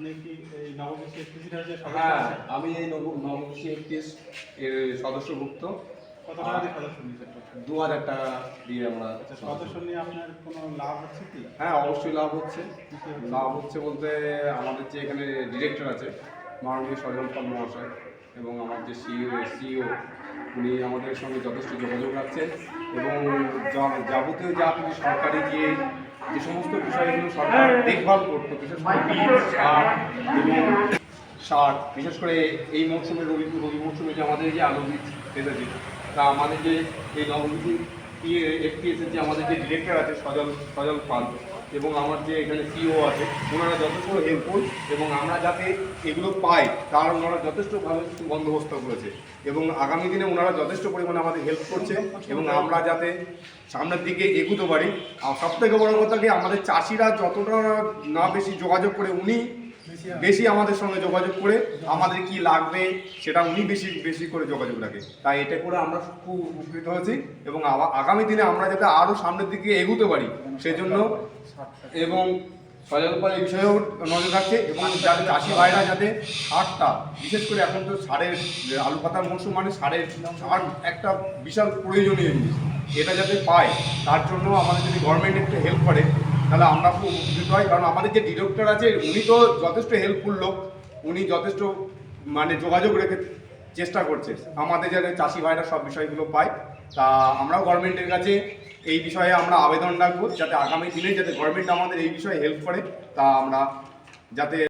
আপনি কি এই নবকৃষি এফটিসির যে সদস্য হ্যাঁ, আছেন? আমি এই নবকৃষি এফটিএস এর সদস্যভুক্ত। কত টাকা দিয়ে সদস্য নিয়েছেন? 2000 টাকা দিয়ে আমরা আচ্ছা, সদস্য নিয়ে আপনার কোনো লাভ হচ্ছে কি? হ্যাঁ, অবশ্যই লাভ হচ্ছে। কি কি হচ্ছে? লাভ হচ্ছে বলতে আমাদের যে এখানে ডিরেক্টর আছে মাননীয় সজল পাল মহাশয় এবং আমার যে সিইও উনি আমাদের সঙ্গে যথেষ্ট যোগাযোগ রাখছেন এবং যাবতীয় যা কিছু সরকারি যে সমস্ত বিষয়গুলো সরকার দেখভাল করতো, বিশেষ করে বীজ, সার, বিশেষ করে এই মরশুমে রবি মরশুমে যে আমাদের যে আলু বীজ এসেছে, তা আমাদের যে এই নবকৃষি এফপিএসের যে আমাদের যে ডিরেক্টর আছে সজল পাল এবং আমার যে এখানে সিইও আছে, ওনারা যথেষ্ট হেল্পফুল এবং আমরা যাতে এগুলো পাই তার ওনারা যথেষ্টভাবে বন্দোবস্ত করেছে এবং আগামী দিনে ওনারা যথেষ্ট পরিমাণে আমাদের হেল্প করছে এবং আমরা যাতে সামনের দিকে এগুতে পারি। আর সবথেকে বড় কথা কি, আমাদের চাষিরা যতটা না বেশি যোগাযোগ করে, উনি বেশি আমাদের সঙ্গে যোগাযোগ করে আমাদের কি লাগবে সেটা উনি বেশি করে যোগাযোগ রাখে। তাই এটা করে আমরা খুব উপকৃত হয়েছি এবং আগামী দিনে আমরা যাতে আরও সামনের দিকে এগুতে পারি সেজন্য এবং সজল পাল এই বিষয়েও নজর রাখছে এবং যাতে চাষি ভাইরা যাতে সারটা, বিশেষ করে এখন তো সারের আলু পাতার মরশুম মানে সার একটা বিশাল প্রয়োজনীয় জিনিস, এটা যাতে পায় তার জন্য আমাদের যদি গভর্নমেন্ট একটু হেল্প করে তাহলে আমরা খুব উপকৃত হয়। কারণ আমাদের যে ডিরেক্টর আছে উনি তো যথেষ্ট হেল্পফুল লোক, উনি যথেষ্ট মানে যোগাযোগ রেখে চেষ্টা করছে আমাদের যাতে চাষি ভাইরা সব বিষয়গুলো পায়। তা আমরাও গভর্নমেন্টের কাছে এই বিষয়ে আমরা আবেদন রাখবো যাতে আগামী দিনে যাতে গভর্নমেন্ট আমাদের এই বিষয়ে হেল্প করে, তা আমরা যাতে